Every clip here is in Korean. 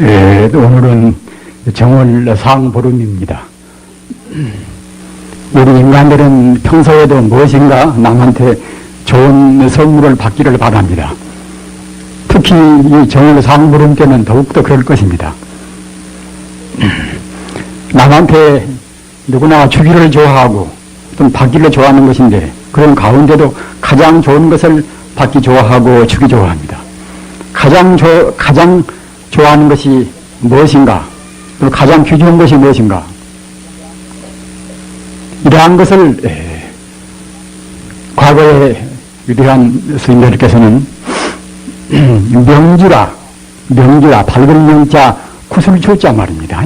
오늘은 정월 상보름입니다. 우리 인간들은 평소에도 무엇인가 남한테 좋은 선물을 받기를 바랍니다. 특히 이 정월 상보름 때는 더욱더 그럴 것입니다. 남한테 누구나 주기를 좋아하고 또 받기를 좋아하는 것인데, 그런 가운데도 가장 좋은 것을 받기 좋아하고 주기 좋아합니다. 가장 좋아하는 것이 무엇인가? 또 가장 귀중한 것이 무엇인가? 이러한 것을 과거에 위대한 스님들께서는 명주라 밝은 명자 구슬 초자 말입니다.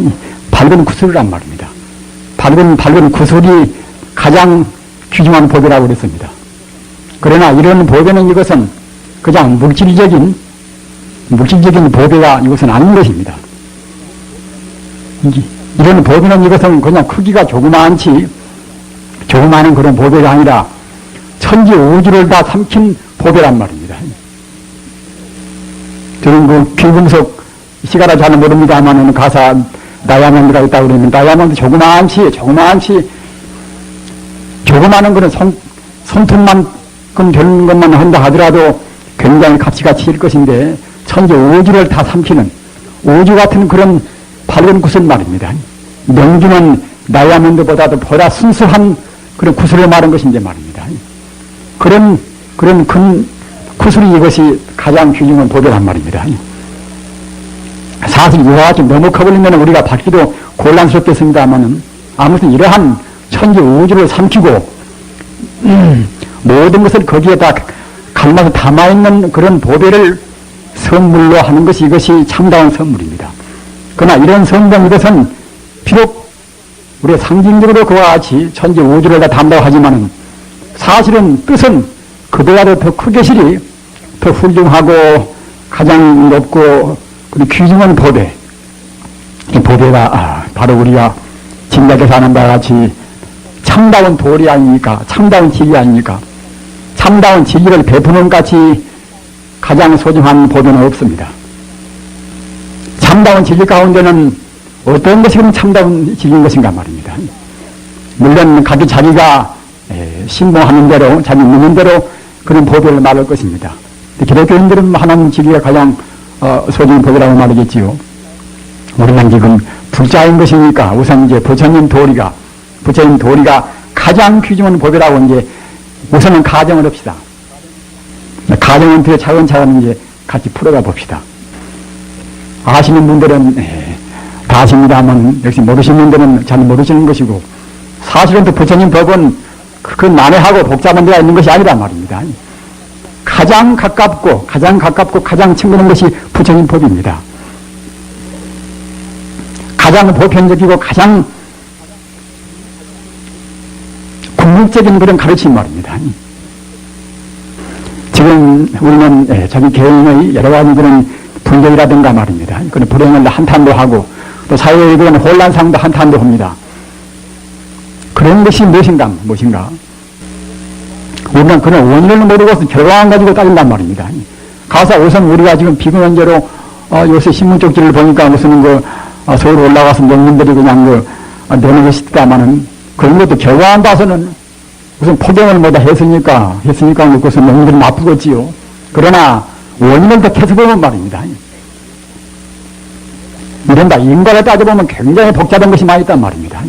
밝은 구슬이란 말입니다. 밝은 구슬이 가장 귀중한 법이라고 그랬습니다. 그러나 이런 법에는 이것은 그냥 물질적인 법이가 이것은 아닌 것입니다. 이런 법에는 이것은 그냥 크기가 조그마한 그런 법이 아니라 천지 우주를 다 삼킨 법이란 말입니다. 저는 그 귀금속 시가라 잘 모릅니다만 가사 다이아몬드가 있다고 그러면 다이아몬드 조그마한 그런 손톱만큼 되는 것만 한다 하더라도 굉장히 값이가 칠 것인데, 천지 우주를 다 삼키는 우주 같은 그런 밝은 구슬 말입니다. 명주는 다이아몬드보다도 보다 순수한 그런 구슬을 말한 것인데 말입니다. 그런 큰 구슬이 이것이 가장 귀중한 법이란 말입니다. 사실 이와 같이 너무 커버리면 우리가 받기도 곤란스럽겠습니다만은, 아무튼 이러한 천지 우주를 삼키고 모든 것을 거기에 다 갈라서 담아있는 그런 보배를 선물로 하는 것이 이것이 참다운 선물입니다. 그러나 이런 선물, 이것은 비록 우리가 상징적으로 그와 같이 천지 우주를 다 담다고 하지만은 사실은 뜻은 그보다도 더 크게실이 더 훌륭하고 가장 높고 그리고 귀중한 보배. 이 보배가 바로 우리가 진작에서 하는 바와 같이 참다운 도리 아닙니까? 참다운 진리 아닙니까? 참다운 진리를 베푸는 같이 가장 소중한 보배는 없습니다. 참다운 진리 가운데는 어떤 것이 그럼 참다운 진리인 것인가 말입니다. 물론 자기가 신봉하는 대로, 자기 믿는 대로 그런 보배를 말할 것입니다. 기독교인들은 하나님 진리가 가장 소중한 법이라고 말하겠지요. 우리는 지금 불자인 것이니까 우선 이제 부처님 도리가 가장 귀중한 법이라고 이제 우선은 가정을 합시다. 가정은 뒤에 차근차근 이제 같이 풀어가 봅시다. 아시는 분들은 다 아십니다만, 역시 모르시는 분들은 잘 모르시는 것이고, 사실은 또 부처님 법은 그 난해하고 복잡한 데가 있는 것이 아니란 말입니다. 가장 가깝고 가장 친근한 것이 부처님 법입니다. 가장 보편적이고 가장 궁극적인 그런 가르침 말입니다. 지금 우리는 자기 개인의 여러 가지 그런 불경이라든가 말입니다. 그런 불행을 한탄도 하고 또 사회의 그런 혼란상도 한탄도 합니다. 그런 것이 무엇인가? 우리는 그런 원인을 모르고서 결과만 가지고 따진단 말입니다. 가서 우선 우리가 지금 비근원제로 요새 신문 쪽지를 보니까 무슨 서울 올라가서 농민들이 그냥 내는 것이 있다마는, 그런 것도 결과만 봐서는 무슨 포경을 뭐다 했으니까 그것은 농민들이 나쁘겠지요. 그러나 원인을 더 캐서보면 말입니다. 이런다 인과를 따져보면 굉장히 복잡한 것이 많이 있단 말입니다.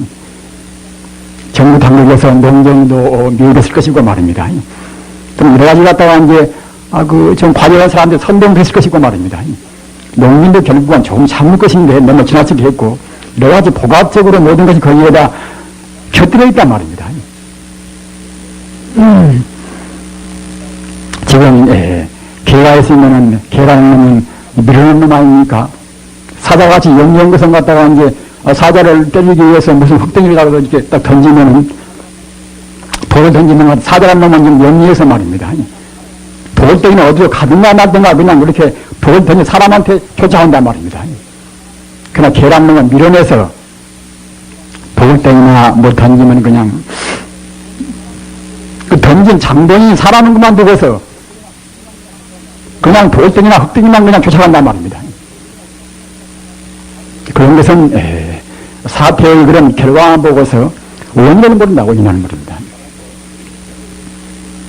정부 당국에서 농정도 미흡했을 것이고 말입니다. 좀 여러 가지 갖다가 이제 좀 과정한 사람들 선동됐을 것이고 말입니다. 농민도 결국은 조금 참을 것인데 너무 지나치게 했고, 여러 가지 복합적으로 모든 것이 거기에다 곁들여 있단 말입니다. 지금 개가 있으면은 개라는 놈은 밀어넣는 놈 아닙니까? 사자같이 영리한 것을 갖다가 이제 사자를 때리기 위해서 무슨 흙덩이라고 이렇게 딱 던지면은, 돌을 던지는 것, 사자라는 놈은 좀 영리해서 말입니다. 돌덩이는 어디로 가든가 말든가 그냥 그렇게 돌을 던져 사람한테 쫓아온단 말입니다. 그러나 개라는 놈은 밀어내서 돌덩이나 뭐 던지면 그냥 그 던진 장본인 사람은 그만 두고서 그냥 돌덩이나 흙덩이만 그냥 쫓아간단 말입니다. 그런 것은 사태의 그런 결과만 보고서 원인을 모른다고 원인을 모른다.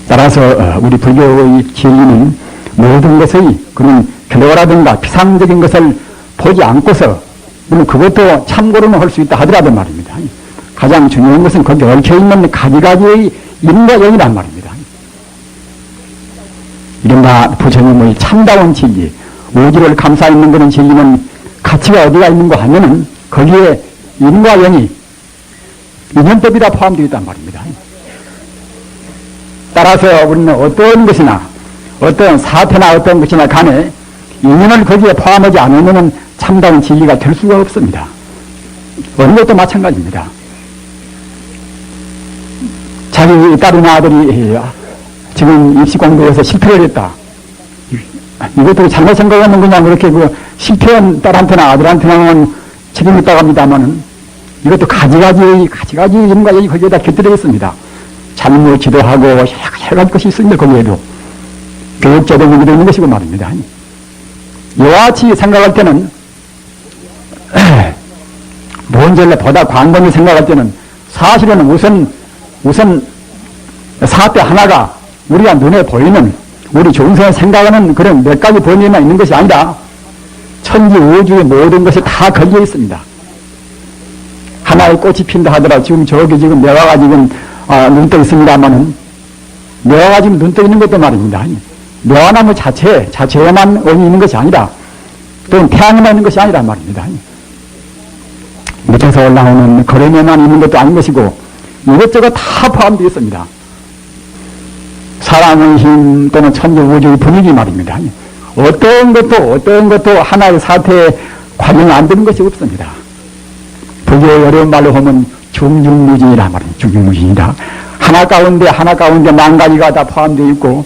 따라서 우리 불교의 진리는 모든 것의 그런 결과라든가 피상적인 것을 보지 않고서 물론 그것도 참고로는 할 수 있다 하더라도 말입니다. 가장 중요한 것은 거기 얽혀있는 가지가지의 인과 영이란 말입니다. 이른바 부처님의 참다운 진리, 우주를 감싸 있는 그런 진리는 가치가 어디가 있는가 하면은 거기에 인과 영이 인연법이 다 포함되어 있단 말입니다. 따라서 우리는 어떤 것이나 어떤 사태나 어떤 것이나 간에 인연을 거기에 포함하지 않으면 참다운 진리가 될 수가 없습니다. 어느 것도 마찬가지입니다. 자기 딸이나 아들이 지금 입시 공부에서 실패를 했다. 이것도 잘못 생각하면 그냥 그렇게 실패한 딸한테나 아들한테는 책임이 있다고 합니다만은 이것도 가지가지 인과 영이 거기에다 곁들여 있습니다. 잘못 지도하고 여러 가지 것이 있습니다. 거기에도 교육제도 문제도 있는 것이고 말입니다. 이와 같이 생각할 때는 먼저 보다 광범위 생각할 때는 사실은 우선 사태 하나가 우리가 눈에 보이는 우리 중생이 생각하는 그런 몇 가지 범위만 있는 것이 아니라 천지 우주의 모든 것이 다 걸려 있습니다. 하나의 꽃이 핀다 하더라. 지금 저기 지금 매화가 지금 눈 떠 있습니다만은 매화가 지금 눈 떠 있는 것도 말입니다. 매화나무 자체에만 의미 있는 것이 아니라 또는 태양에만 있는 것이 아니란 말입니다. 밑에서 올라오는 거름에만 있는 것도 아닌 것이고 이것저것 다 포함되어 있습니다. 사람의 힘 또는 천지 우주의 분위기 말입니다. 어떤 것도 하나의 사태에 관련 안 되는 것이 없습니다. 불교의 어려운 말로 하면 중중무진이라 말입니다. 중중무진이다. 하나 가운데 만 가지가 다 포함되어 있고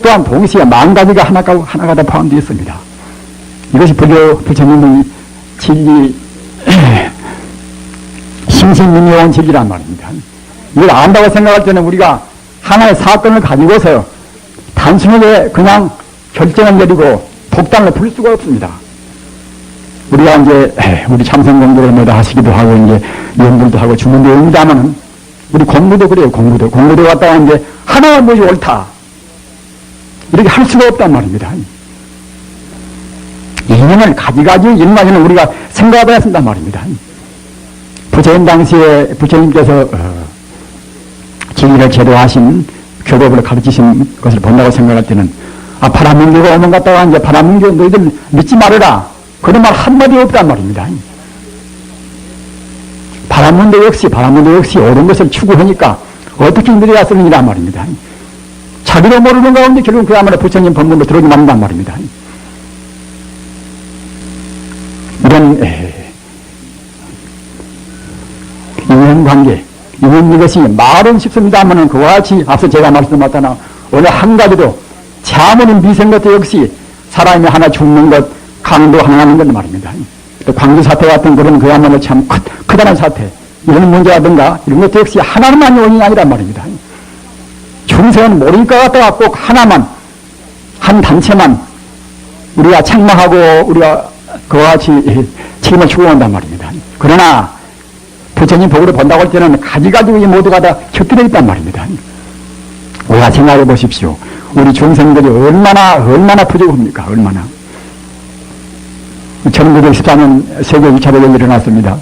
또한 동시에 만 가지가 하나가 다 포함되어 있습니다. 이것이 부처님의 진리 심신미묘한 진리란 말입니다. 이걸 안다고 생각할 때는 우리가 하나의 사건을 가지고서 단순하게 그냥 결정을 내리고 독단을 풀 수가 없습니다. 우리가 이제 우리 참선 공부를 뭐다 하시기도 하고 이제 연구도 하고 주문도 옵니다만은 우리 공부도 그래요. 공부도 갔다가 이제 하나가 뭐지 옳다 이렇게 할 수가 없단 말입니다. 인연을 가지가지 인마저는 우리가 생각해야 한단 말입니다. 부처님 당시에 부처님께서 진리를 제도하신 교법을 가르치신 것을 본다고 생각할 때는 바라문교가 오면 갔다가 이제 바라문교 너희들 믿지 말아라 그런 말 한마디 없단 말입니다. 바라문도 역시 옳은 것을 추구하니까 어떻게 믿어야 쓰느니란 말입니다. 자기도 모르는 가운데 결국 그야말로 부처님 법문으로 들어오지 말는단 말입니다. 이런 인연관계 이것이 말은 쉽습니다만은 그와 같이 앞서 제가 말씀드렸다나 어느 한 가지도 차원인 미생 것도 역시 사람이 하나 죽는 것 강도 하나 하는 것 말입니다. 또 광주 사태 같은 그런 그야말로 참 크다란 사태 이런 문제라든가 이런 것도 역시 하나만이 원인이 아니란 말입니다. 중생은 모를 것 같다가 꼭 하나만 한 단체만 우리가 책망하고 우리가 그와 같이 책임을 추구한단 말입니다. 그러나 부처님 복으로 본다고 할 때는 가지가지고 이 모두가 다 곁들여 있단 말입니다. 우리가 생각해 보십시오. 우리 중생들이 얼마나 부족합니까? 얼마나. 1914년 세계 2차 대전이 일어났습니다.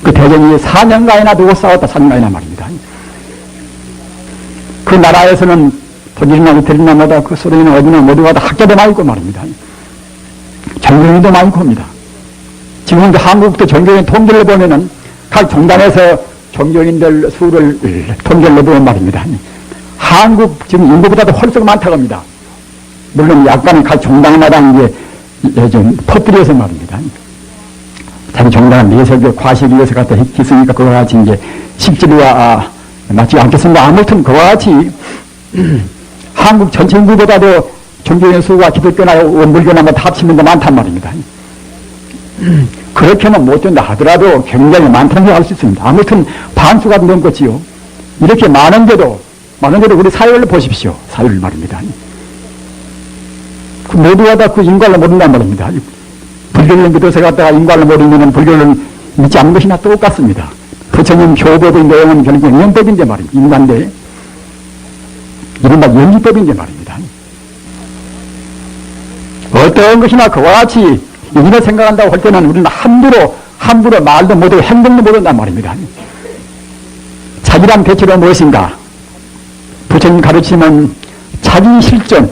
그 대전이 4년간이나 두고 싸웠다 4년간이나 말입니다. 그 나라에서는 독일이나 이태리나 뭐다 그 소련이나 어디나 모두가 다 학자도 많고 말입니다. 전교인도 많고 합니다. 지금 한국도 전교인 통계를 보면은 각 종단에서 종교인들 수를 통계를 보면 말입니다. 한국 지금 인구보다도 훨씬 많다고 합니다. 물론 약간은 각 종당마다 이제 좀 퍼뜨려서 말입니다. 자기 종단은 내석에 과실을 위해서 갖다 했으니까 그와 같이 이제 실질과 맞지 않겠습니다. 아무튼 그와 같이 한국 전체 인구보다도 종교인 수가 기독교나 원불교나 다 합치면 더 많단 말입니다. 그렇게는 못 된다 하더라도 굉장히 많다는 걸 알 수 있습니다. 아무튼 반수가 넘겠지요. 이렇게 많은데도 우리 사회를 보십시오. 사회를 말입니다. 그 모두가 다 그 인과를 모른단 말입니다. 불교를 믿어서 갖다가 인과를 모르면 불교를 믿지 않는 것이나 똑같습니다. 부처님 교법의 내용은 결국 인연법인데 말입니다. 인간대. 이른바 연기법인데 말입니다. 어떤 것이나 그와 같이 인연을 생각한다고 할 때는 우리는 함부로 말도 못하고 행동도 못한단 말입니다. 자기란 대체로 무엇인가? 부처님 가르치면 자기 실존,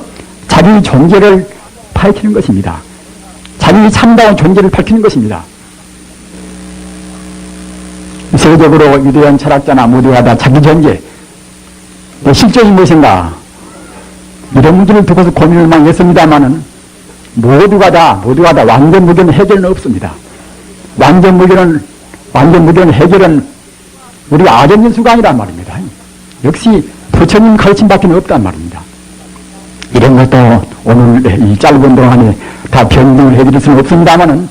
자기 존재를 밝히는 것입니다. 자기 참다운 존재를 밝히는 것입니다. 세계적으로 위대한 철학자나 모두가 다 자기 존재, 실존이 무엇인가? 이런 문제를 두고서 고민을 많이 했습니다마는 모두가 다 완전 무견 해결은 없습니다. 완전 무견 해결은 우리가 아전인수가 아니란 말입니다. 역시 부처님 가르침 밖에 없단 말입니다. 이런 것도 오늘 이 짧은 동안에 다 변명을 해드릴 수는 없습니다만은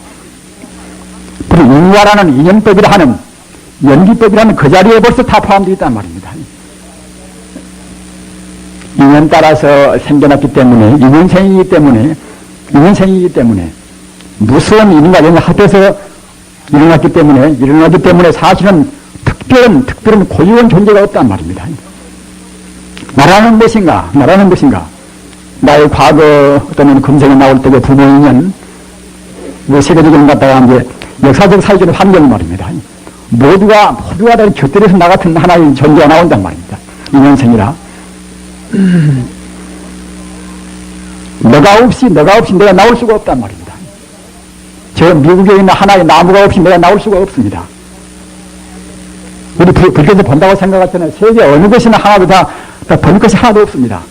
그리고 인과라는 인연법이라 하는 연기법이라는 그 자리에 벌써 다 포함되어 있단 말입니다. 인연 따라서 생겨났기 때문에 인연생이기 때문에 무서운 인과 연이 합해서 일어나기 때문에 사실은 특별한 고유한 존재가 없단 말입니다. 나라는 것인가? 나의 과거 또는 금생에 나올 때의 부모 인연, 세계적인 갖다가 이제 역사적 사회적 환경 말입니다. 모두가 다 곁들여서 나 같은 하나의 존재가 나온단 말입니다. 인연생이라. 너가 없이 내가 나올 수가 없단 말입니다. 저 미국에 있는 하나의 나무가 없이 내가 나올 수가 없습니다. 우리 불교에서 본다고 생각할 때는 세계 어느 것이나 하나도 다 볼 것이 하나도 없습니다.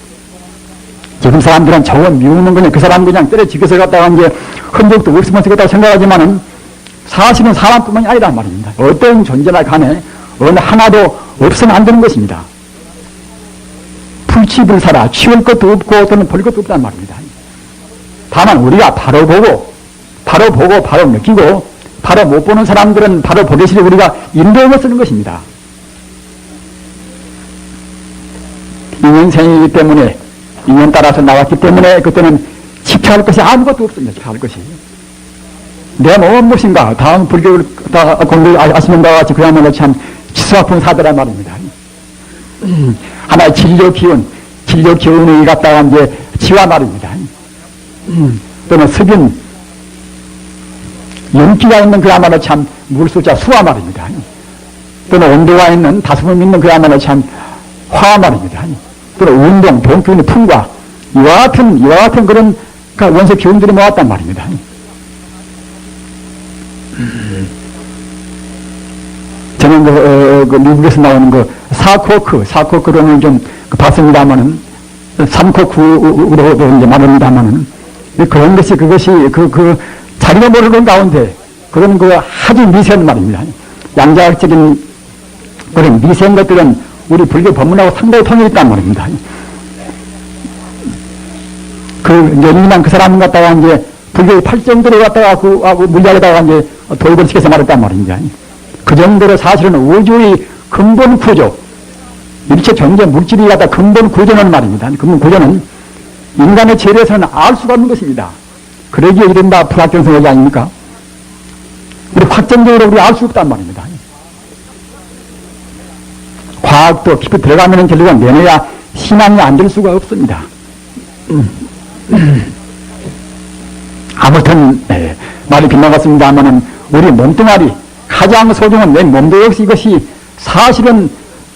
지금 사람들은 저거 미우는 그냥 그 사람 그냥 때려치겨서 갔다가 이제 흔적도 없으면서 갔다고 생각하지만은 사실은 사람뿐만이 아니란 말입니다. 어떤 존재나 간에 어느 하나도 없으면 안 되는 것입니다. 불치불사라 치울 것도 없고 또는 볼 것도 없단 말입니다. 다만 우리가 바로 보고 바로 느끼고 바로 못 보는 사람들은 바로 보기 싫어 우리가 인도하고 쓰는 것입니다. 인연생이기 때문에 인연 따라서 나왔기 때문에 그때는 지켜할 것이 아무것도 없습니다. 지켜할 것이. 내 몸은 무엇인가? 다음 불교를 다 공부하시는 바와 같이 그야말로 참 치수아픈 사대란 말입니다. 하나의 진료 기운을 갖다가 이제 지와 말입니다. 또는 습인, 윤기가 있는 그야말로 참 물수자 수화 말입니다. 또는 온도가 있는 다스픔 있는 그야말로 참 화 말입니다. 또는 운동, 동기운의 풍과 이와 같은 그런 원소 기운들이 모았단 말입니다. 저는 그 미국에서 나오는 그 사코크로는 좀 봤습니다만은 삼코크로도 이제 말합니다만은 그런 것이 그것이 그 자기가 모르는 가운데 그런 그 아주 미세한 말입니다. 양자학적인 그런 미세한 것들은 우리 불교 법문하고 상당히 통일했단 말입니다. 그 연인한 그 사람 갖다가 이제 불교의 팔정도를 갖다가 그 물리학에다가 이제 도입을 시켜서 말했단 말입니다. 그 정도로 사실은 우주의 근본 구조, 일체 존재 물질이 갖다 근본 구조는 말입니다. 근본 구조는 인간의 재료에서는 알 수가 없는 것입니다. 그러기에 이른바 불확정성이 아닙니까? 우리 확정적으로 우리 알 수 없단 말입니다. 과학도 깊이 들어가면 결국은 내내야 신앙이 안 될 수가 없습니다. 아무튼 말이 빗나갔습니다만은 우리 몸뚱아리 가장 소중한 내 몸도 역시 이것이 사실은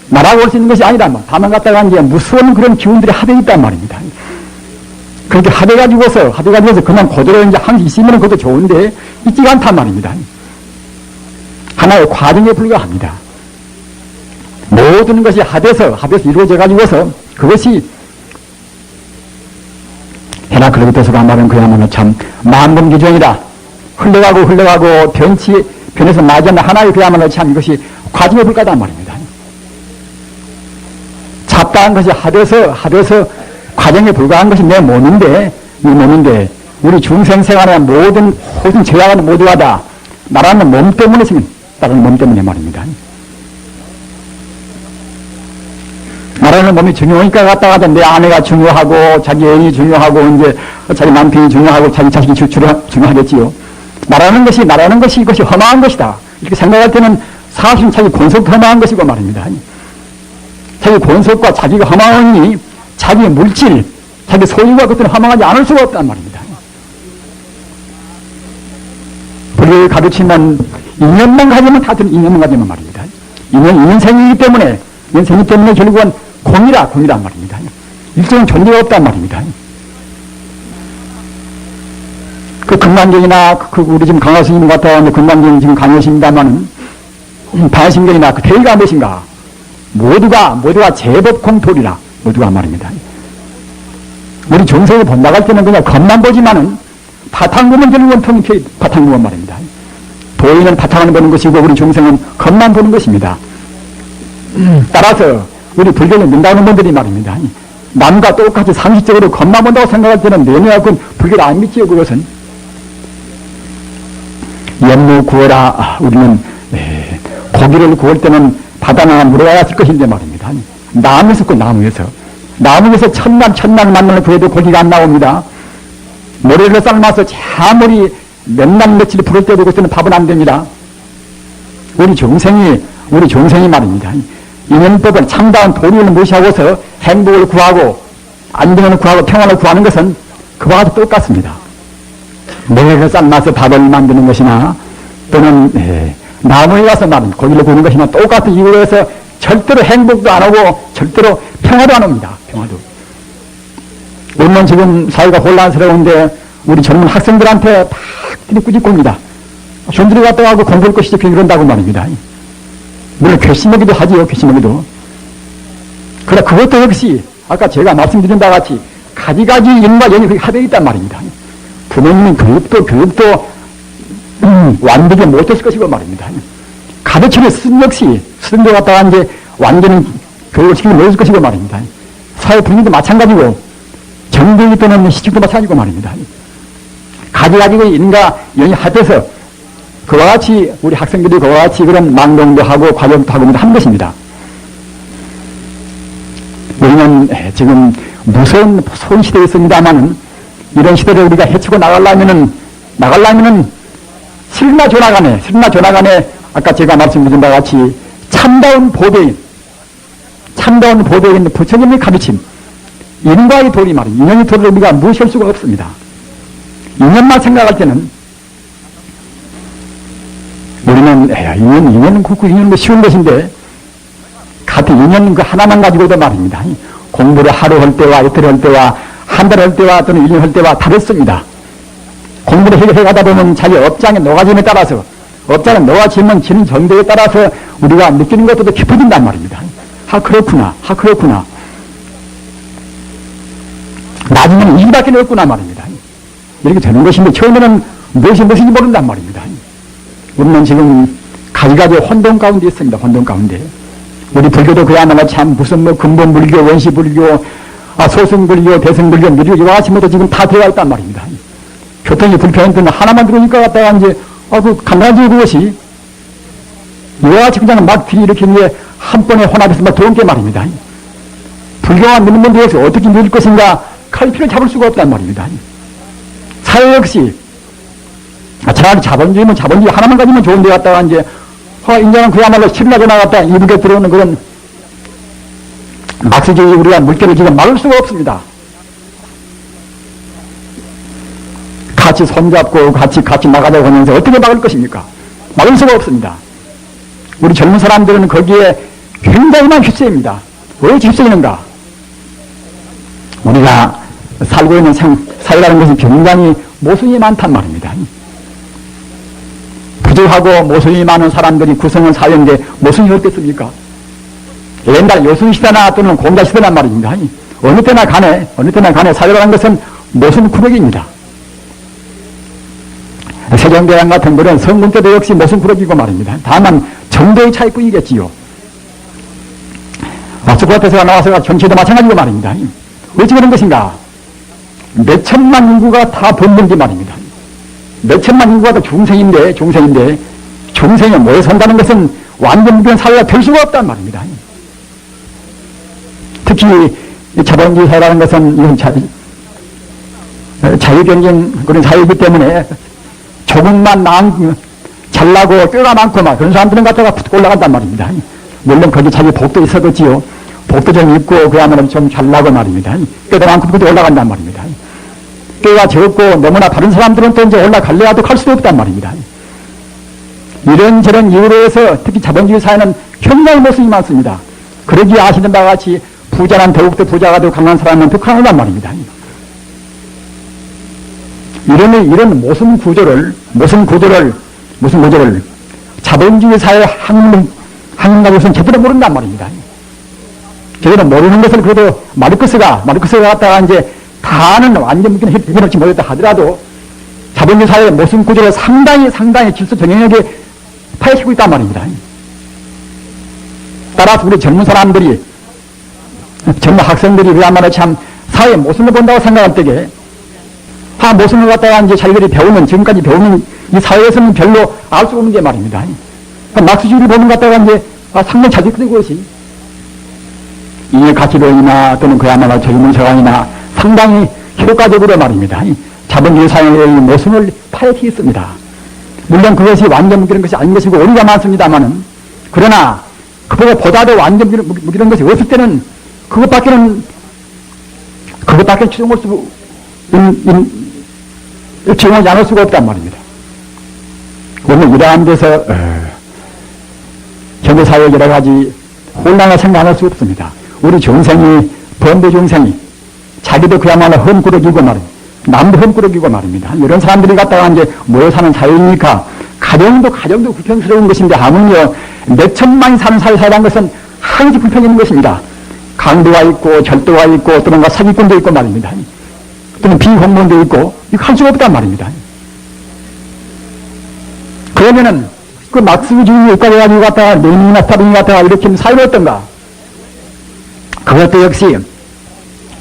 나라고 할 수 있는 것이 아니란 말. 다만 갖다가 이제 무서운 그런 기운들이 합해 있단 말입니다. 그렇게 합해가지고서 그냥 그대로 이제 항상 있으면 그것도 좋은데 있지가 않단 말입니다. 하나의 과정에 불과합니다. 모든 것이 합해서 이루어져가지고서 그것이 해나 그렇게돼서가 말은 그야말로 참 만범기종이다. 흘러가고 변해서 맞은 하나의 그야말로 참 이것이 과정에 불과하단 말입니다. 잡다한 것이 합해서 과정에 불과한 것이 내 몸인데 우리 중생생활의 모든 죄악은 모두가 다 나라는 몸 때문에 다른 몸 때문에 말입니다. 나라는 몸이 중요하니까 갔다가 내 아내가 중요하고 자기 애인이 중요하고 이제 자기 남편이 중요하고 자기 자식이 중요하겠지요. 말하는 것이 이것이 험한 것이다. 이렇게 생각할 때는 사실은 자기 권속도 험한 것이고 말입니다. 자기 권속과 자기가 험하니 자기 물질, 자기 소유가 그것은 허망하지 않을 수가 없단 말입니다. 불교의 가르치면 인연만 가지면 다들 인연만 가지면 말입니다. 인연생이기 때문에 결국은 공이란 말입니다. 일종의 존재가 없단 말입니다. 그 금강경이나 우리 지금 강화 스님 갔다 왔는데 금강경 지금 강요십니다만은 반신경이나 그 대의가 무엇인가? 모두가 제법공돌이라 모두가 말입니다. 우리 정성을 본다고 할 때는 그냥 겉만 보지만은 바탕 보면 결국은 통쾌히 바탕 보면 말입니다. 도인은 바탕을 보는 것이고 우리 정성은 겉만 보는 것입니다. 따라서 우리 불교를 믿는다는 분들이 말입니다. 남과 똑같이 상식적으로 겉만 본다고 생각할 때는 내내가 그건 불교를 안 믿지요. 그것은 연무 구워라. 우리는 고기를 구울 때는 바다나 물에 와야 쓸 것인데 말입니다. 나무에서 그 나무에서 천날 만날 구해도 고기가 안 나옵니다. 모래를 삶아서 아무리 몇 날 며칠 부를 때도 그때는 밥은 안 됩니다. 우리 정생이 말입니다. 인연법을 참다운 도리를 무시하고서 행복을 구하고 안정을 구하고 평안을 구하는 것은 그와 같이 똑같습니다. 모래를 삶아서 밥을 만드는 것이나 또는 나무에 가서 고기를 구우는 것이나 똑같은 이유로 해서 절대로 행복도 안 오고 절대로 평화도 안 옵니다. 평화도. 물론 지금 사회가 혼란스러운데 우리 젊은 학생들한테 다 꾸짖고 옵니다. 존들이 갔다 와고 공부할 것이지 그런다고 말입니다. 물론 괘씸하기도 하지요. 괘씸하기도. 그러나 그것도 역시 아까 제가 말씀드린 바와 같이 가지가지 일과 연이 합해 있단 말입니다. 부모님은 교육도 완벽히 못했을 것이고 말입니다. 가르치는 스승 역시 스승도 갔다가 이제 완전히 교육을 시키지 못했을 것이고 말입니다. 사회 분위기도 마찬가지고 정부이기 또는 시집도 마찬가지고 말입니다. 가지가지고 인과 연이 합해서 그와 같이 우리 학생들이 그와 같이 그런 망동도 하고 과정도 하고 한 것입니다. 우리는 지금 무서운 시대에 있습니다만은 이런 시대를 우리가 헤치고 나가려면은 실나 조나간에 아까 제가 말씀드린 바와 같이 참다운 보배인 부처님의 가르침 인과의 도리 말이에요. 인연의 도리를 우리가 무시할 수가 없습니다. 인연만 생각할 때는 우리는 인연은 인연은 쉬운 것인데 같은 인연 그 하나만 가지고도 말입니다. 공부를 하루 할 때와 이틀 할 때와 한 달 할 때와 또는 1년 할 때와 다릅니다. 공부를 해가다 보면 자기 업장의 노가짐에 따라서 업장에 노가지면 지는 정도에 따라서 우리가 느끼는 것도 깊어진단 말입니다. 그렇구나. 나중에는 이밖에 없구나 말입니다. 이렇게 되는 것인데 처음에는 무엇인지 모른단 말입니다. 우리는 지금 가지가지 혼돈 가운데 있습니다. 혼돈 가운데. 우리 불교도 그야말로 참 무슨 근본불교, 원시불교, 소승불교, 대승불교, 미리교 이와 같이 모두 지금 다 되어 있단 말입니다. 교통이 불편한 데는 하나만 들어오니까 갖다가 이제 간단하지 그것이 이와 같이 그냥 막 이렇게 이제 한 번에 혼합해서 막 들어온 게 말입니다. 불교가 믿는 분들에서 어떻게 믿을 것인가 칼피를 잡을 수가 없단 말입니다. 사회 역시 차라리 자본주의면 자본주의 하나만 가지면 좋은데 갔다가 이제 인자는 그야말로 신나게 나갔다 이북에 들어오는 그런 막스주의 우리가 물결을 지금 막을 수가 없습니다. 같이 손잡고 같이 나가자고 하면서 어떻게 막을 것입니까? 막을 수가 없습니다. 우리 젊은 사람들은 거기에 굉장히 많이 휩싸입니다. 왜 휩싸이는가? 우리가 살고 있는 사회라는 것은 굉장히 모순이 많단 말입니다. 부족하고 모순이 많은 사람들이 구성한 사회인데 모순이 없겠습니까? 옛날 요순시대나 또는 공자시대란 말입니다. 어느 때나 간에 사회라는 것은 모순 구력입니다. 세종대왕 같은 그런 성군 때도 역시 모순 구력이고 말입니다. 다만 정도의 차이뿐이겠지요. 소크라테스가 나와서 정치도 마찬가지고 말입니다. 왜 그런 것인가? 몇천만 인구가 다 범벅이 말입니다. 몇천만 인구가 다 중생인데 중생이 모여 산다는 것은 완전 무변 사회가 될 수가 없단 말입니다. 특히 자본주의 사회라는 것은 이건 자유경쟁 그런 사회이기 때문에 조금만 잘나고 뼈가 많고 막 그런 사람들은 갖다가 올라간단 말입니다. 물론 거기 자기 복도 있어도지요. 복도 좀 있고 그야말로 좀 잘나고 말입니다. 뼈도 많고 그것도 올라간단 말입니다. 뼈가 적고 너무나 다른 사람들은 또 이제 올라갈래 해도 갈 수도 없단 말입니다. 이런저런 이유로 해서 특히 자본주의 사회는 굉장히 모순이 많습니다. 그러기에 아시는 바와 같이 부자는 더욱더 부자가 되고 강한 사람은 더 강하단 말입니다. 이런 모순 구조를 자본주의 사회 한국나라에서는 제대로 모른단 말입니다. 제대로 모르는 것을 그래도 마르크스가 갖다가 이제 다 아는 완전 묶이는 해결없이 모였다 하더라도 자본주의 사회의 모순 구조를 상당히 질서 정연하게 파헤치고 있단 말입니다. 따라서 우리 젊은 학생들이 그야말로 참 사회의 모순을 본다고 생각할 때에 모순을 갖다가 이제 자기들이 지금까지 배우는 이 사회에서는 별로 알 수 없는 게 말입니다. 막스주의를 보는 것 갖다가 이제 상당히 자극되는 것이 이 가치론이나 또는 그야말로 젊은 세상이나 상당히 효과적으로 말입니다. 자본주의 사회의 모순을 파헤치겠습니다. 물론 그것이 완전 무기는 것이 아닌 것이고 오류가 많습니다만은 그러나 그보다도 완전 무기는 것이 없을 때는 그것밖에 추정할 수 적용하지 않을 수가 없단 말입니다. 오늘 이러한 데서 현대사회의 여러 가지 혼란을 생각할 수 없습니다. 우리 범죄 중생이 자기도 그야말로 험꾸러기고 말입니다. 남도 험꾸러기고 말입니다. 이런 사람들이 갖다가 이제 모여 사는 사회이니까 가정도 불평스러운 것인데 하물며 몇천만이 사는 사회라는 것은 항상 불평있는 것입니다. 강도가 있고 절도가 있고 또는 사기꾼도 있고 말입니다. 또는 비공무원도 있고 이거 할 수가 없단 말입니다. 그러면은 그 막스주의 국가를 가지고 갖다가 레닌이나 스탈린이 갖다가 일으킨 사회는 어떤가?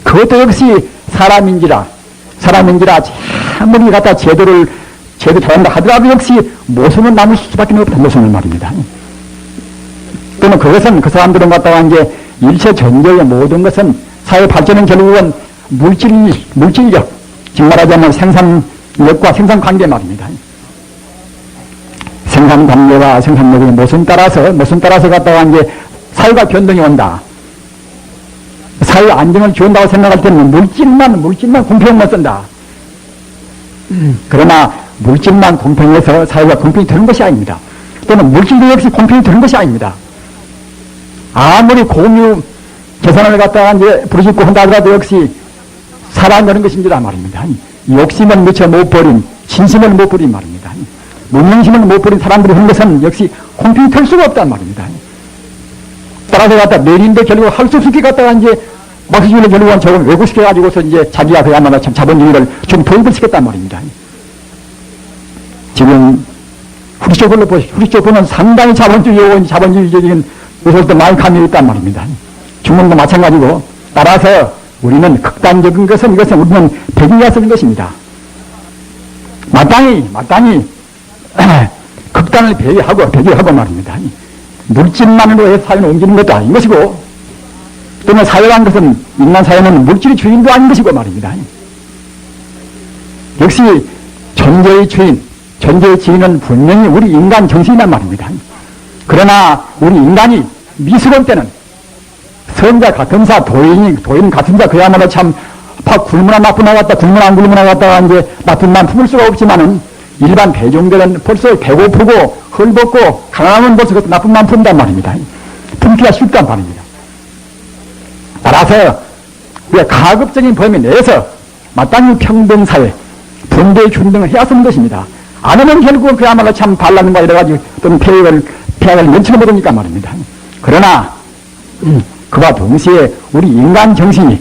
그것도 역시 사람인지라 아무리 갖다 제대로 잘한다 하더라도 역시 모순은 남을 수밖에 없다 모순을 말입니다. 또는 그것은 그 사람들은 갖다가 이제 일체 전쟁의 모든 것은 사회 발전은 결국은 물질력, 즉 말하자면 생산력과 생산관계 말입니다. 생산관계와 생산력의 모순 따라서 갖다가 이제 사회가 변동이 온다. 사회 안정을 주온다고 생각할 때는 물질만 공평만 쓴다. 그러나 물질만 공평해서 사회가 공평이 되는 것이 아닙니다. 또는 물질도 역시 공평이 되는 것이 아닙니다. 아무리 공유 재산을 갖다가 이제 부르짖고 한다 하더라도 역시 살아가는 것입니다 말입니다. 욕심을 미처 못 버린, 진심을 못 버린 말입니다. 문명심을 못 버린 사람들이 하는 것은 역시 공평이 될 수가 없단 말입니다. 따라서 갖다 내린데 결국 할 수 없게 갖다가 이제 막스주의를 결국은 조금 왜곡시켜가지고서 이제 자기가 그야말로 참 자본주의를 좀 도입을 시켰단 말입니다. 지금 후리쇼크를 보시죠. 후리쇼크는 상당히 자본주의적인 요소도 많이 가미되어 있단 말입니다. 중국도 마찬가지고 따라서 우리는 극단적인 이것은 우리는 배기가 쓰는 것입니다. 마땅히 극단을 배기하고 말입니다. 물질만으로 해서 사회는 옮기는 것도 아닌 것이고 또는 사회라는 것은 인간 사회는 물질의 주인도 아닌 것이고 말입니다. 역시 존재의 주인은 분명히 우리 인간 정신이란 말입니다. 그러나 우리 인간이 미스러운 때는 선자 같은 자, 도인 같은 자 그야말로 참 굶으나 나쁘나 갔다 굶으나 안 굶으나 갔다가 이제 나쁜 맘 품을 수가 없지만은 일반 대중들은 벌써 배고프고 헐벗고 가난하면 벌써 나쁜 맘 품단 말입니다. 품기가 쉽단 말입니다. 따라서 우리가 가급적인 범위 내에서 마땅히 평등사회, 분배균등을 해야 쓰는 것입니다. 안 하면 결국은 그야말로 참 반란과 이래가지고 또는 폐악을 면치고 모르니까 말입니다. 그러나 그와 동시에 우리 인간 정신의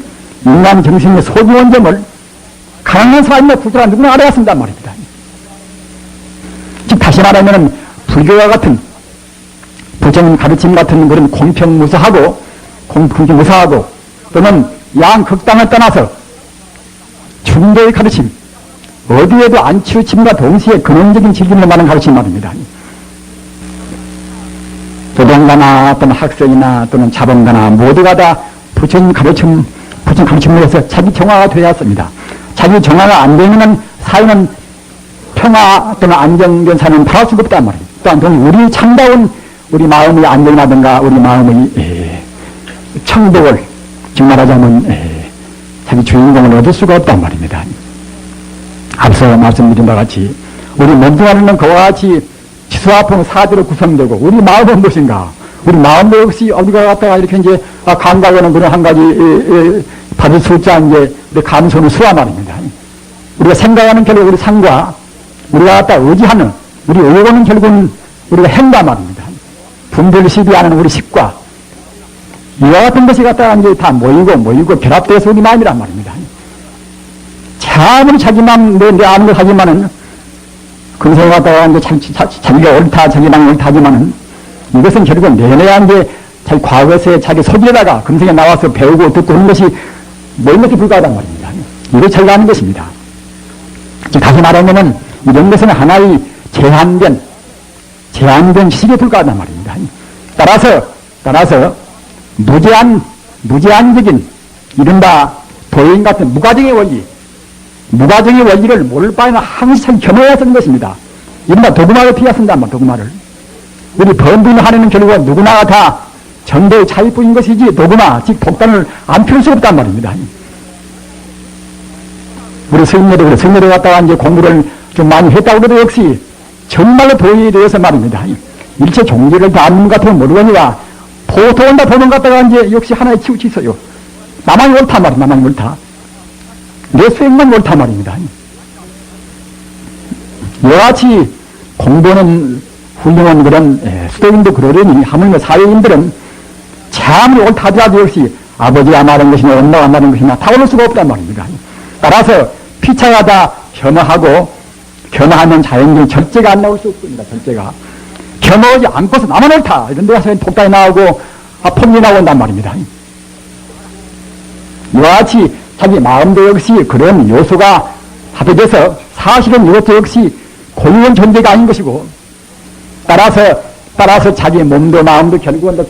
소중한 점을 가난한 사람이나 부자가 누구나 알아야 쓴단 말입니다. 즉 다시 말하면 불교와 같은 부처님 가르침 같은 그런 공평무사하고 또는 양극단을 떠나서 중도의 가르침, 어디에도 안 치우침과 동시에 근원적인 즐김을 말하는 가르침 말입니다. 노동가나 또는 학생이나 또는 자본가나 모두가 다 부처님 가르침을 해서 자기 정화가 되어야 합니다. 자기 정화가 안 되면 사회는 평화 또는 안정된 삶은 바랄 수가 없단 말이에요. 또한 우리 참다운 우리 마음의 안정이라든가 우리 마음의 청복을 지금 말하자면 자기 주인공을 얻을 수가 없단 말입니다. 앞서 말씀드린 바와 같이 우리 몸뚱아리는 그와 같이 지수화풍 사대로 구성되고 우리 마음은 무엇인가? 우리 마음도 역시 어디가 갔다가 이렇게 이제 감각하는 그런 한 가지 받을 수 없지 않은 우리 감소는 수화 말입니다. 우리가 생각하는 결국 우리 상과 우리가 갖다 의지하는 우리 의고는 결국은 우리가 행과 말입니다. 분별시비하는 우리 식과 이와 같은 것이 갖다가 이제 다 모이고 결합돼서 우리 마음이란 말입니다. 아무리 자기만 내 아는 걸 하지만은 금생에 갖다가 이제 자기가 옳다 자기 랑 옳다 하지만은 이것은 결국은 내내야 이제 자기 과거에 자기 속에다가 금생에 나와서 배우고 듣고 그런 것이 모인 것에 불과하단 말입니다. 이걸 자기가 아는 것입니다. 다시 말하면은 이런 것은 하나의 제한된 지식에 불과하단 말입니다. 따라서 무제한적인 이른바 도인 같은 무과정의 원리를 모를 바에는 항상 겸허해야 쓰는 것입니다. 이른바 도구마를 피해 쓴단 말이에요. 도구마를. 우리 범빈하는 결국은 누구나 다 정도의 차이뿐인 것이지 도구마, 즉 독단을 안 필 수 없단 말입니다. 우리 스님들이 갔다가 이제 공부를 좀 많이 했다고 해도 역시 정말로 도의에 대해서 말입니다. 일체 종교를 다 아는 것 같으면 모르거니와 보통은 다 보는 것 같다가 이제 역시 하나에 치우치 있어요. 나만이 옳다 말이야, 나만이 옳다. 내 수행만 옳다 말입니다. 이와 같이 공부는 훌륭한 그런 수도인도 그러려니 하물며 사회인들은 참 옳다 하더라도 역시 아버지가 말한 것이나 엄마가 말한 것이나 다 옳을 수가 없단 말입니다. 따라서 피차가 겸허하면 자연적인 절제가 안 나올 수 없습니다. 절제가. 겸허하지 않고서 나만 옳다. 이런 데 가서 독단이 나오고 폭력이 나온단 말입니다. 이와 같이 자기 마음도 역시 그런 요소가 합해져서 사실은 이것도 역시 고유한 존재가 아닌 것이고 따라서 자기 몸도 마음도 결국은 다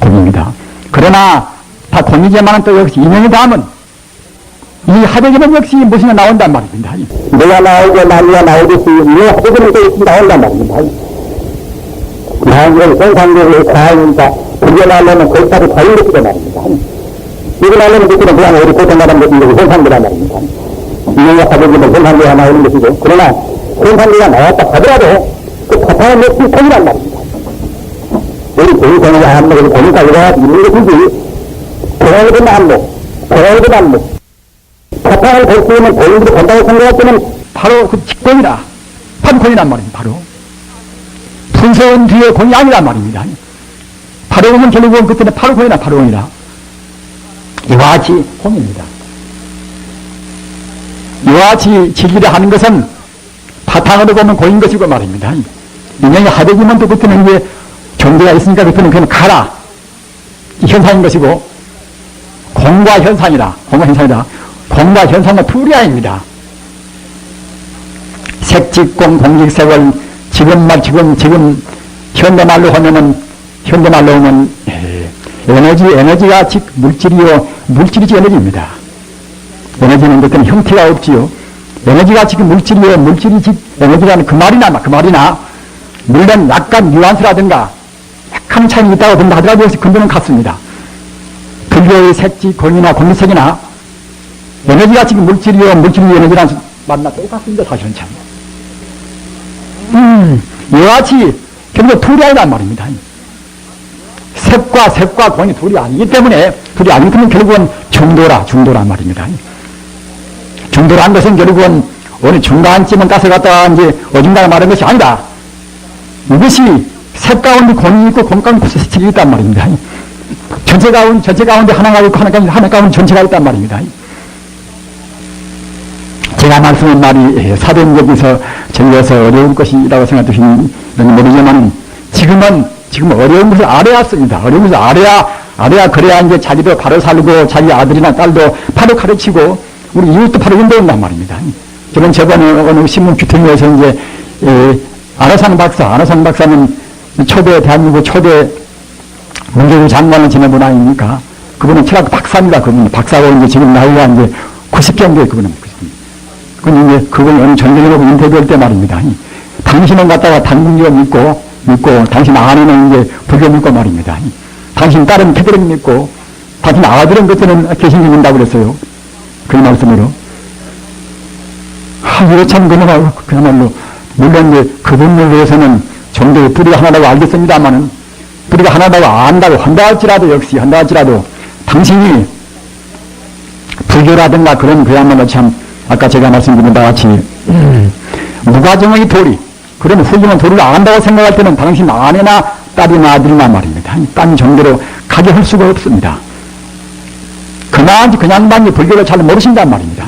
공입니다. 그러나 다 공이지만 또 역시 인연이 닿으면 이 하백에는 역시 무엇이나 나온단 말입니다. 내가 나오고 남이가 나오듯이 이 하백에는 또 역시 나온단 말입니다. 나오고 생산적으로 과하니까 그게 나오면 골타를 과연 것이란 말입니다. 이거 나오면 그때는 그냥 우리 고통받은 것인데 생산되란 말입니다. 이게 하백에는 생산되가 나오는 것이고 그러나 생산되가 나왔다 하더라도 그 바탕은 역시 통이란 말입니다. 우리 공생을 안먹어서 보니까 이거 있는 것이지 공원에도 남목 바탕을 볼 수 있는 본인들이 본다고 생각할 때는 바로 그 직공이라 판콘이란 말입니다. 바로 분선 뒤에 공이 아니란 말입니다. 바로 보면 결국은 그때는 파루콘이라 파루콘이라 이와 같이 공입니다. 이와 같이 지기를 하는 것은 바탕으로 보면 공인 것이고 말입니다. 인연이 하되기만 또 그때는 이제 경계가 있으니까 그때는 그냥 가라 이 현상인 것이고 공과 현상이다. 공과 현상은 둘이 아닙니다. 색직공, 공직색을 지금 현대말로 하면 에너지가 즉 물질이지 에너지입니다. 에너지는 그때는 형태가 없지요. 에너지가 지금 물질이 즉 에너지라는 그 말이나 물론 약간 뉘앙스라든가 약간 차이가 있다고 본다 하더라도 역시 근본은 같습니다. 불교의 색지, 공이나 공색이나 에너지가 지금 물질이 에너지랑 만나 똑같습니다. 사실은 참. 이와 같이 결국 둘이 아니란 말입니다. 색과 공이 둘이 아니기 때문에 결국은 중도란 말입니다. 중도란 것은 결국은 어느 중간쯤은 가서 갔다가 이제 어딘가 말하는 것이 아니다. 이것이 색 가운데 공이 있고 공 가운데 색이 있단 말입니다. 전체 가운데 하나가 있고 하나 가운데 전체가 있단 말입니다. 제가 말씀한 말이 사변적에서 전려서 어려운 것이라고 생각하시는지 모르지만 지금 어려운 것을 알아야 씁니다. 어려운 것을 알아야 그래야 이제 자기도 바로 살고 자기 아들이나 딸도 바로 가르치고 우리 이웃도 바로 인도한단 말입니다. 저는 저번에 어느 신문 규통에서 이제 안호산 박사는 대한민국 초대 문교부 장관을 지낸 분 아닙니까? 그분은 철학 박사입니다. 그분 박사고 이제 지금 나이가 이제 90개 정도에 그분은. 그건 이제 그걸 어느 전쟁으로 인터뷰할 때 말입니다. 당신은 갖다가 단군교 믿고 당신 아내는 이제 불교 믿고 말입니다. 당신 딸은 캐드릭 믿고 당신 아들은 그때는 개신교 믿는다고 그랬어요. 그 말씀으로. 이거 참 그야말로 물론 이제 그분을 위해서는 종교의 뿌리가 하나라고 알겠습니다만은 뿌리가 하나라고 안다고 한다 할지라도 당신이 불교라든가 그런 그야말로 참 아까 제가 말씀드린 바와 같이 무가정의 도리 그런 훌륭한 도리를 안다고 생각할 때는 당신 아내나 딸이나 아들이나 말입니다. 딴 종교로 가게 할 수가 없습니다. 그나마 그 양반이 불교를 잘 모르신단 말입니다.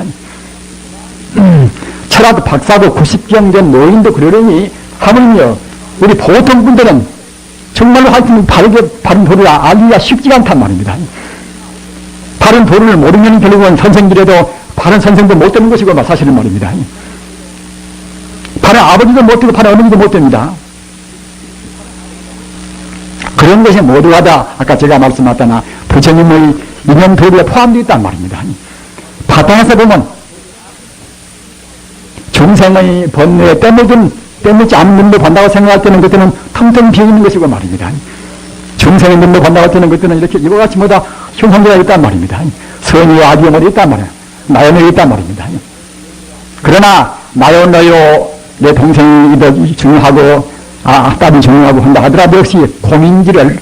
철학 박사고 90경 된 노인도 그러려니 하물며 우리 보통 분들은 정말로 하여튼 바른 도리를 알기가 쉽지가 않단 말입니다. 바른 도리를 모르면 결국은 선생들에도 바른 선생도 못 되는 것이고 사실은 말입니다. 바른 아버지도 못 되고 바른 어머니도 못 됩니다. 그런 것이 모두가 다 아까 제가 말씀하셨다나 부처님의 인연 도리에 포함되어 있단 말입니다. 바탕에서 보면 중생의 번뇌에 때묻지 않는 눈으로 본다고 생각할 때는 그때는 텅텅 비어있는 것이고 말입니다. 중생의 눈으로 본다고 할 때는 그때는 이렇게 이와 같이 모두 흉성기가 있단 말입니다. 선의와 악의가 있단 말이에요. 나연이 있단 말입니다. 그러나 나요 너요 내 동생이 더 중요하고 딸이 중요하고 한다 하더라도 역시 공인지를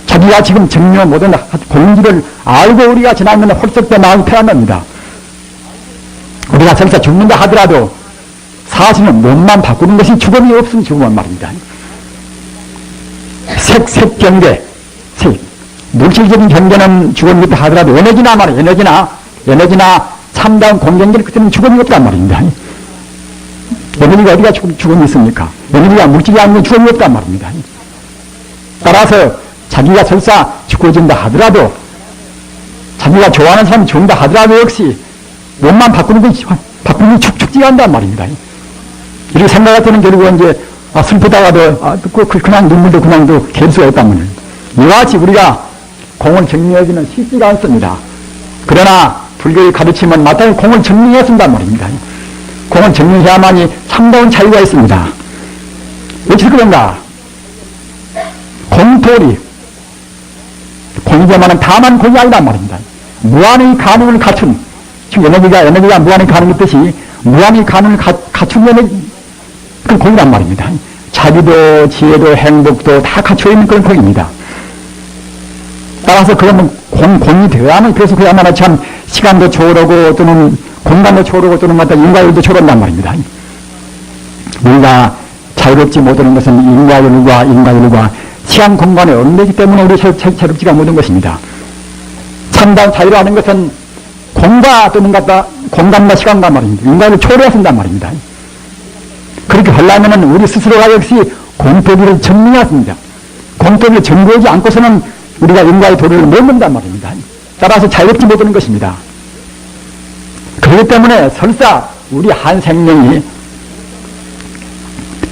자기가 지금 증명 못한 공인지를 알고 우리가 지나면 홀썩 때 마음이 편안합니다. 우리가 설사 죽는다 하더라도 사실은 몸만 바꾸는 것이 죽음이 없으면 죽음만 말입니다. 색경계, 물질적인 경계는 죽음이 있다 하더라도 에너지나 말이에요. 에너지나 참다운 공경계를 그때는 죽음이 없단 말입니다. 에너지가 어디가 죽음이 있습니까? 에너지가 물질이 아니면 죽음이 없단 말입니다. 따라서 자기가 설사 죽어진다 하더라도 자기가 좋아하는 사람이 죽는다 하더라도 역시 몸만 바꾸는 게 축축지 한단 말입니다. 이렇게 생각할 때는 결국은 이제 슬프다가도 그냥 눈물도 그냥도 갤 수가 있단 말이에요. 이와 같이 우리가 공을 정리하기는 쉽지가 않습니다. 그러나 불교의 가르침은 마땅히 공을 정리해야 쓴단 말입니다. 공을 정리해야만이 참다운 자유가 있습니다. 어찌 그런가? 공토리 공이지만은 다만 공이 아니란 말입니다. 무한의 가능을 갖춘 지금 에너지가 무한의 가능이 있듯이 무한의 가능을 갖춘 에너지 그 공이란 말입니다. 자비도 지혜도 행복도 다 갖추어 있는 그런 공입니다. 따라서 그러면 공이 되어야만 그래서 그야말로 참 시간도 초월하고 또는 공간도 초월하고 또는 인과율도 초월한단 말입니다. 우리가 자유롭지 못하는 것은 인과율과 시간 공간의 언내기 때문에 우리 자유롭지가 못한 것입니다. 참다운 자유라는 것은 공과 또는 공간과 시간과 말입니다. 인간을 초월해야 쓴단 말입니다. 그렇게 하려면 우리 스스로가 역시 공토기를 정리해야 씁니다. 공토기를 정리하지 않고서는 우리가 인과의 도리를 못 넘단 말입니다. 따라서 자유롭지 못하는 것입니다. 그렇기 때문에 설사 우리 한 생명이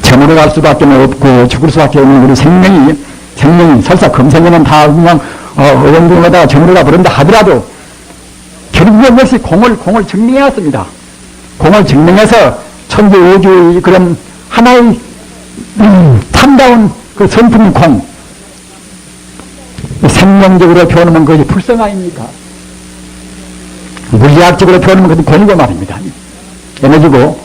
저물어 갈 수밖에 없고 죽을 수밖에 없는 우리 생명이 설사 금생에는 다 그냥 어영부하다가 저물어가 버린다 하더라도 결국은 역시 공을 증명해야 씁니다. 공을 증명해서 천지 우주의 그런 하나의 참다운 그 성품인 공 생명적으로 표현하면 그것이 불성 아닙니까? 물리학적으로 표현하면 그것이 공이고 말입니다. 에너지고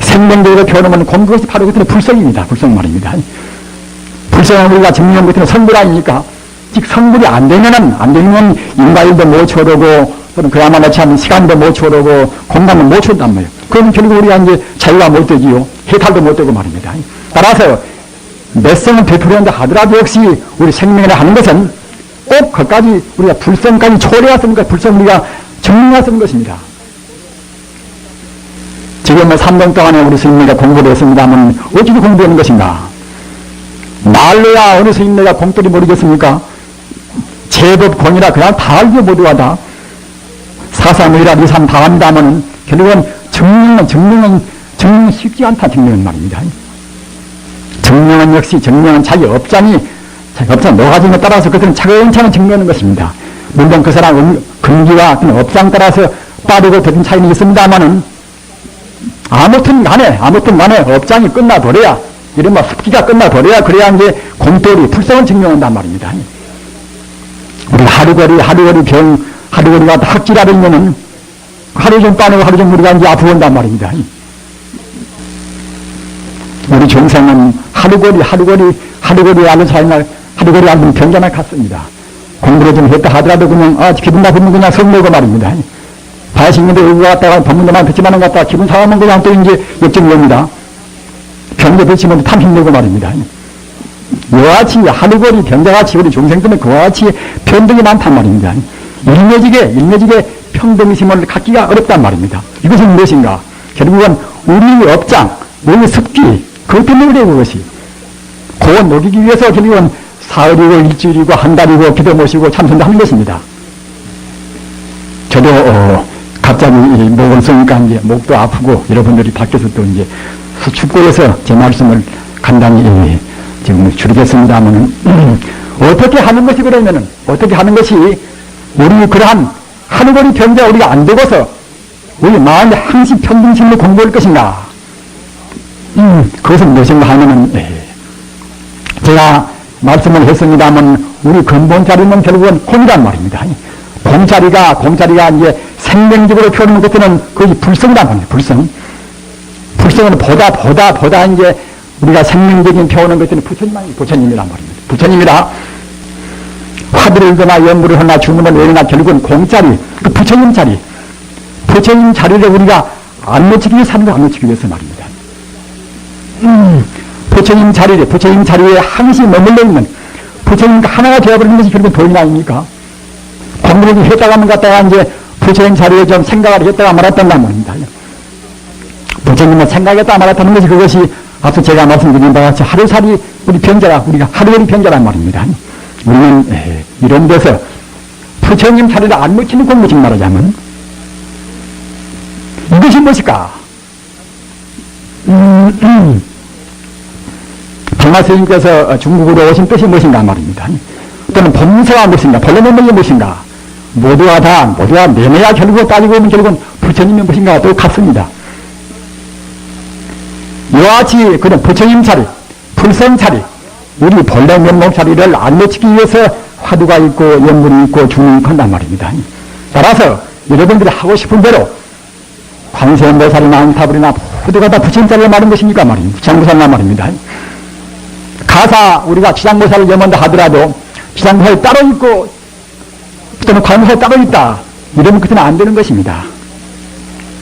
생명적으로 표현하면 공 그것이 바로 그것은 불성입니다. 불성 말입니다. 불성은 우리가 증명한 것은 성불 아닙니까? 즉 성불이 안 되면 인과일도 못 초월하고 또는 그야말로 참 시간도 못 초월하고 공간도 못 초월한단 말이에요. 그럼 결국 우리가 이제 자유가 못 되지요. 해탈도 못 되고 말입니다. 따라서 매성은 되풀이한다 하더라도 역시 우리 생명을 하는 것은 꼭 그까지 우리가 불성까지 초월해야 쓰는 것, 불성 우리가 증명해야 쓰는 것입니다. 지금 3년 동안에 우리 스님네가 공부를 했습니다만 어찌 공부하는 것인가? 말로야 어느 스님네가 공돌이 모르겠습니까? 제법 공이라 그냥 다 알죠 모두가 다. 사사무이라 리삼 다 한다면은 결국은 증명은 쉽지 않다 증명은 말입니다. 증명은 역시 자기 업장이 노가짐에 따라서 그들은 차근차근 증명하는 것입니다. 물론 그 사람 금기와 업장 따라서 빠르고 더딘 차이는 있습니다만은 아무튼 간에 업장이 끝나버려야, 이른바 습기가 끝나버려야, 그래야 이제 공돌이, 불성을 증명한단 말입니다. 우리 하루거리가 학질하려면은 하루 좀 빠내고 하루 좀 우리가 이제 아프고 온단 말입니다. 우리 중생은 하루거리 하는 사이날 하루거리 안 되면 병자나 같습니다. 공부를 좀 했다 하더라도 그냥, 기분 나쁘면 그냥 성내고 말입니다. 다시 있는데 여기 갔다가 법문도만 듣지만은 갔다가 기분 상하면 그냥 또 이제 역정이 옵니다. 병자 듣지만 탐 힘내고 말입니다. 이와 같이 하루거리 병자같이 우리 중생들은 그와 같이 변덕이 많단 말입니다. 일매지게 평등심을 갖기가 어렵단 말입니다. 이것은 무엇인가? 결국은 우리 업장, 우리 습기, 그것 때문에 그래요, 그것이. 그걸 녹이기 위해서 결국은 사흘이고 일주일이고 한 달이고 기도 모시고 참선도 하는 것입니다. 저도 갑자기 목을 쓰니까 이제 목도 아프고 여러분들이 밖에서 또 이제 춥고 해서 제 말씀을 간단히 지금 줄이겠습니다만 어떻게 하는 것이 그러면은 어떻게 하는 것이 우리 그러한 하루거리 병자 우리가 안 되고서 우리 마음에 항시 평등심을 공부할 것인가? 그것은 무엇인가 하면은 제가 말씀을 했습니다만 우리 근본 자리는 결국은 공이란 말입니다. 공자리가 이제 생명적으로 표현하는 것들은 거의 불성이란 말입니다. 불성은 보다 이제 우리가 생명적인 표현하는 것들은 부처님이란 말입니다. 부처님이라 화두를 읽거나 연구를 하나 주문을 내거나 결국은 공자리, 그 부처님 자리를 우리가 안 놓치기 위해서 하는 거 안 놓치기 위해서 말입니다. 부처님 자리에 항시 머물러 있는 부처님과 하나가 되어버리는 것이 결국은 도인 아닙니까? 공부를 했다가 한번 갔다가 이제 부처님 자리에 좀 생각을 했다가 말았단 말입니다. 부처님은 생각했다가 말았다는 것이 그것이 앞서 제가 말씀드린 바와 같이 하루살이 우리 병자라, 우리가 하루거리 병자란 말입니다. 우리는 이런 데서 부처님 자리를 안 놓치는 공부식 말하자면 이것이 무엇일까? 당마 스님께서 중국으로 오신 뜻이 무엇인가 말입니다. 또는 본사가 무엇인가, 본래는 무엇인가, 모두가 내내야 결국 따지고 보면 결국은 부처님이 무엇인가가 똑같습니다. 이와 같이 그런 부처님 자리, 불성 자리, 우리 본래 면목 자리를 안 놓치기 위해서 화두가 있고 연물이 있고 중이 한단 말입니다. 따라서 여러분들이 하고 싶은 대로 관세음보살이나 안타불이나 모두가 다 부처님 자리를 말한 것이니까 말입니다. 지장보살이나 말입니다. 가사 우리가 지장보살을 염한다 하더라도 지장보살이 따로 있고 또는 관보살이 따로 있다 이러면 그때는 안 되는 것입니다.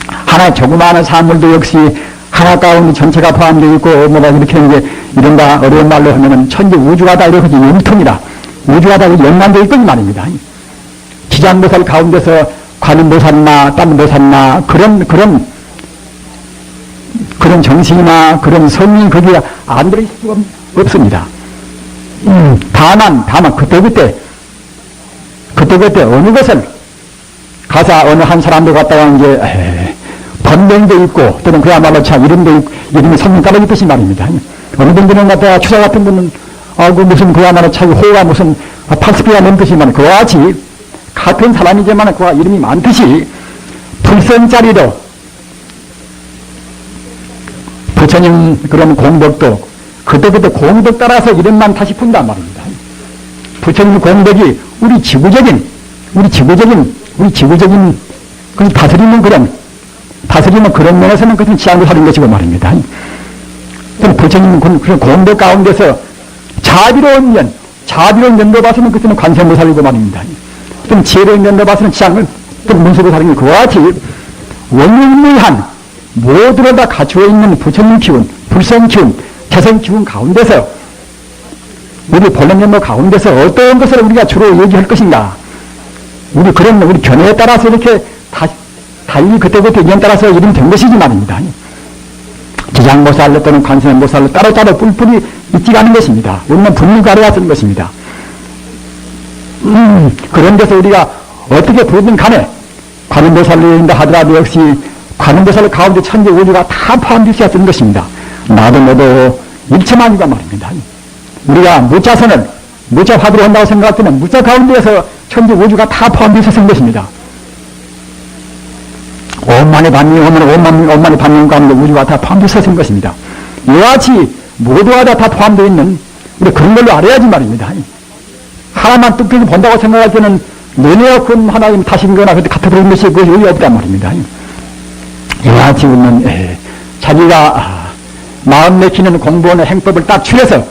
하나 조그마한 사물도 역시 하나 가운데 전체가 포함되어 있고 뭐가 이렇게 이제 이런가 어려운 말로 하면은 천지 우주가 다 이렇게 영통이다. 우주가 다 연관되어 있고 이 말입니다. 지장보살 가운데서 관음보살이나 다른 보살이나 그런 정신이나 그런 성이 거기에 안 들어있을 수가 없습니다. 다만 그때 어느 것을 가사 어느 한 사람도 갖다가 이제 번명도 있고 또는 그야말로 참 이름이 성명 따르기 뜻이 말입니다. 어느 분들은 갖다가 추사 같은 분은 무슨 그야말로 참 호가 무슨 80개가 넘듯이 말 그와 같이 같은 사람이지만 그와 이름이 많듯이 불성자리도 부처님 그런 공덕도 그때 공덕 따라서 이름만 다시 푼단 말입니다. 부처님 공덕이 우리 지구적인 그 다스리는 그런 면에서는 그것은 지향도 하는 것이고 말입니다. 부처님은 그런 공덕 가운데서 자비로운 면도 봐서는 그것은 관세음보살이고 말입니다. 좀 지혜로운 면도 봐서는 지향을 또 문수보살이고 그와 같이 원유무이한 모두로 다 갖추어 있는 부처님 기운, 불성 기운, 태생 기운 가운데서 우리 본래 면모 가운데서 어떤 것을 우리가 주로 얘기할 것인가? 우리 견해에 따라서 이렇게 달리 그때그때 인연 따라서 이름이 된 것이지 말입니다. 지장보살로 또는 관세음보살로 따로따로 뿔뿔이 있지 않은 것입니다. 우리는 분리가려야 쓰는 것입니다. 그런 데서 우리가 어떻게 부르든 간에 관음보살로 인다 하더라도 역시 관음보살 가운데 천지 우주가 다 포함되어 있어야 쓰는 것입니다. 나도 너도 일체만이다 말입니다. 우리가 무자 화두를 한다고 생각할 때는 무자 가운데에서 천지 우주가 다 포함되어 있어 쓴 것입니다. 원만히 반영하면 원만히 반영 가운데 우주가 다 포함되어 있는 것입니다. 이와 같이 모두가 다 포함되어 있는 우리 그런 걸로 알아야지 말입니다. 하나만 뚝뚝이 본다고 생각할 때는 너네가 그 하나님 탓인 거나 그때 같아 버린 것이 그것이 의미 없단 말입니다. 이와 같이 우리는 자기가 마음 내키는 공부하는 행법을 딱 추려서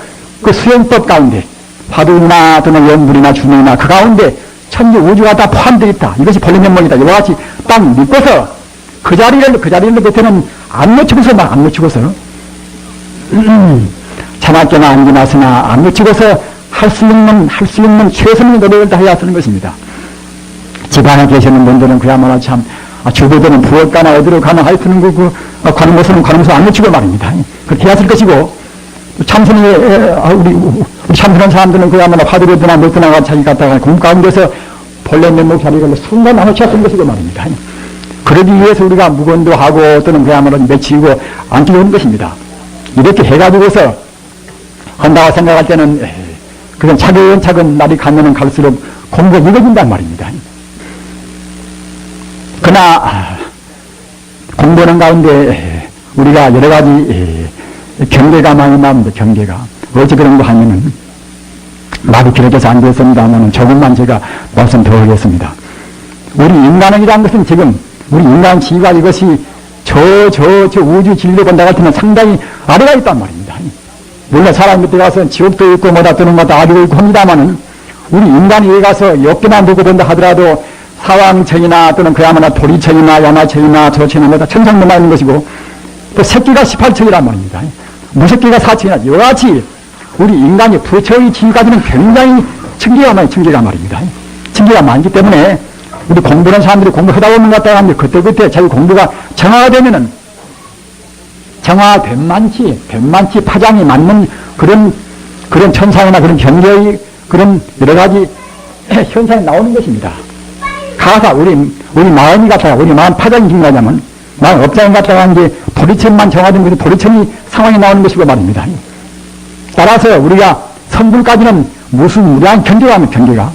그 수행법 가운데 화두나 또는 연불이나 주문이나 그 가운데 천지 우주가 다 포함되어 있다. 이것이 본래 면목이다. 이와 같이 딱 믿고서 그 자리를 겉에는 안 놓치고서 막 안 놓치고서 자나깨나 안지나서나 안 놓치고서 할 수 있는 최선의 노력을 다해야 쓰는 것입니다. 집안에 계시는 분들은 그야말로 참 주부들은 부엌가나 어디로 가나 하여튼 가는 곳은 안 놓치고 말입니다. 그렇게 해야 쓸 것이고 우리 참선한 사람들은 그야말로 화두를 드나 못 드나가 자기 갔다가 공부 가운데서 본래 면목 자리를 순간 안 놓쳐야 쓰는 것이고 말입니다. 그러기 위해서 우리가 무건도 하고 또는 그야말로 외치고 앉기도 하는 것입니다. 이렇게 해가지고서 한다고 생각할 때는 그건 차근차근 날이 가면은 갈수록 공부가 이어진단 말입니다. 그러나 공부하는 가운데 우리가 여러 가지 경계가 많이 나옵니다. 경계가. 어찌 그런 거 하면은 말이 길어져서 안 되었습니다만 조금만 제가 말씀 더 하겠습니다. 우리 인간이라는 것은 지금 우리 인간 지위가 이것이 저 우주 진리로 본다 같으면 상당히 아래가 있단 말입니다. 물론 사람 밑에 가서 지옥도 있고 뭐다 뜨는 것도 아래고 있고 합니다만은 우리 인간이 여기 가서 엽기만 두고 본다 하더라도 사왕천이나 또는 그야말로 도리천이나 야마천이나 저천이나 뭐다 천상도만 있는 것이고 또 새끼가 18천이란 말입니다. 무새끼가 4천이나 이와 같이 우리 인간이 부처의 지위까지는 굉장히 층계가 말입니다. 층계가 많기 때문에 우리 공부하는 사람들이 공부하다 보면 갔다 하는데 그때 자기 공부가 정화가 되면은 정화된 만치 파장이 맞는 그런 천상이나 그런 경계의 그런 여러 가지 현상이 나오는 것입니다. 가사 우리 마음이 갔다가 우리 마음 파장이 중요하냐면 마음 업장이 갔다가 이제 도리천만 정화된 것이 도리천이 상황이 나오는 것이고 말입니다. 따라서 우리가 선불까지는 무슨 무리한 경계가 하면 경계가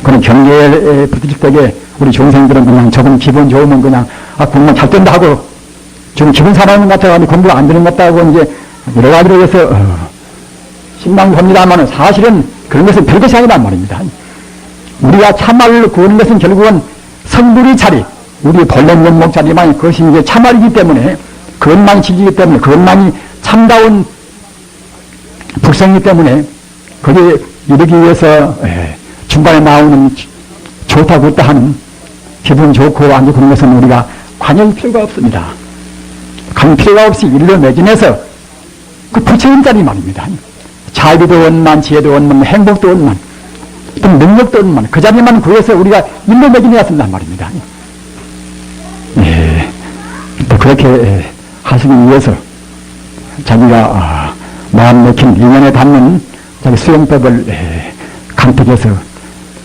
그런 경계에 부딪힐 때에 우리 중생들은 그냥 조금 기분 좋으면 그냥 공부만 잘 된다 하고 좀 기분 살아있는 것 같아가지고 공부가 안 되는 것 같다고 이제 여러 가지로 해서 신망합니다만 사실은 그런 것은 별것이 아니란 말입니다. 우리가 참말로 구하는 것은 결국은 성불의 자리, 우리 본래 면목 자리만 그것이 이제 참말이기 때문에 그것만이 진리이기 때문에 그것만이 참다운 불성이기 때문에 거기에 이르기 위해서 중간에 나오는 좋다 좋다 하는 기분 좋고 안 좋고 그런 것은 우리가 관여할 필요가 없습니다. 관 필요가 없이 일로 매진해서 그 부처인 자리 말입니다. 자비도 원만, 지혜도 원만, 행복도 원만, 또 능력도 원만, 그 자리만 구해서 우리가 일로 매진해야 쓴단 말입니다. 또 그렇게 하시기 위해서 자기가 마음 내킨 인연에 닿는 자기 수행법을 간택해서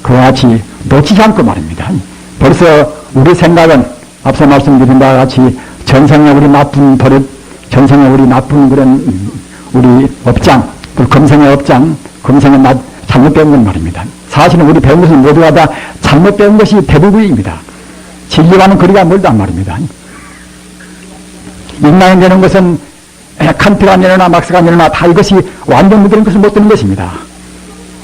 그와 같이 놓치지 않고 말입니다. 벌써 우리 생각은 앞서 말씀드린 바와 같이 전생에 우리 나쁜 버릇, 전생에 우리 나쁜 그런 우리 업장, 또 금생의 업장, 금생의 잘못 배운 건 말입니다. 사실은 우리 배운 것은 모두가 다 잘못 배운 것이 대부분입니다. 진리와는 거리가 멀단 말입니다. 인간이 되는 것은 칸트가 내려나 막스가 내려나 다 이것이 완전 무되는 것을 못 되는 것입니다.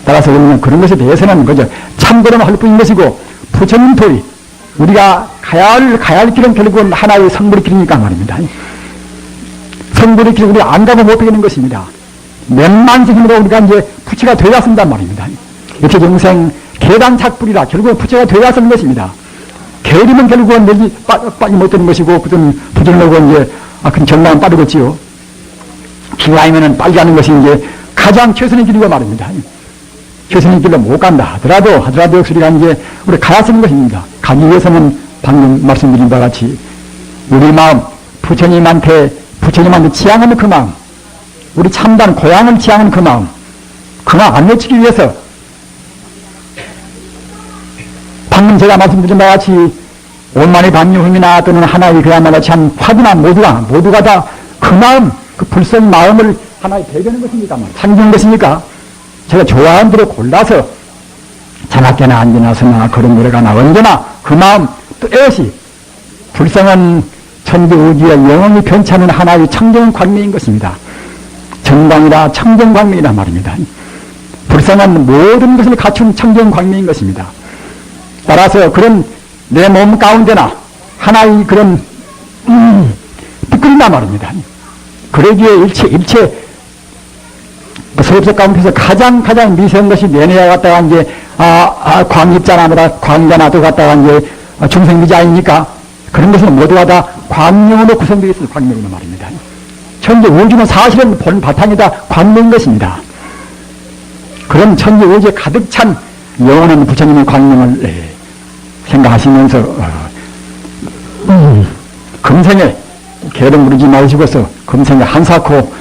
따라서 우리는 그런 것에 대해서는 그저 참고로만 할 뿐인 것이고 부처님 도리 우리가 가야 할 길은 결국은 하나의 성불의 길이니까 말입니다. 성불의 길을 우리가 안 가고 못 되는 것입니다. 몇만지 힘으로 우리가 이제 부처가 되어야 쓴단 말입니다. 이렇게 영생 계단착불이라 결국은 부처가 되어야 쓰는 것입니다. 게으르면 결국은 내지 빨리 못 되는 것이고 그든 부정하고 이제 그 정당은 빠르겠지요. 기와이면은 빨리 가는 것이 이제 가장 최선의 길이고 말입니다. 최선의 길로 못 간다 하더라도 우리가 이제 우리 가야 쓰는 것입니다. 가기 위해서는 방금 말씀드린 바와 같이 우리 마음 부처님한테 지향하는 그 마음, 우리 참단 고향을 지향하는 그 마음 안 내치기 위해서 방금 제가 말씀드린 바와 같이 원만의 반유흠이나 또는 하나의 그야말로 참 화두나 모두가 다 그 마음, 그 불성 마음을 하나의 배우는 것입니까? 상주는 것이니까 제가 좋아하는 대로 골라서 자나깨나 앉으나서나 그런 노래가나 언제나 그 마음 또 애시 불성은 천지 우주에 영원히 변치 않는 하나의 청정광명인 것입니다. 정광이라 청정광명이란 말입니다. 불성은 모든 것을 갖춘 청정광명인 것입니다. 따라서 그런 내 몸 가운데나 하나의 그런 부끄린단 말입니다. 그러기에 일체 소엽석 가운데서 가장 미세한 것이 내내와 갖다가 이제 광입자나보다 광자나도 갖다가 이제 중생미지 아닙니까? 그런 것은 모두가 다 광명으로 구성되어 있어서 광명이란 말입니다. 천지 우주는 사실은 본 바탕이다 광명인 것입니다. 그런 천지 우주에 가득 찬 영원한 부처님의 광명을 생각하시면서 금생에 게으름 부리지 마시고서 금생에 한사코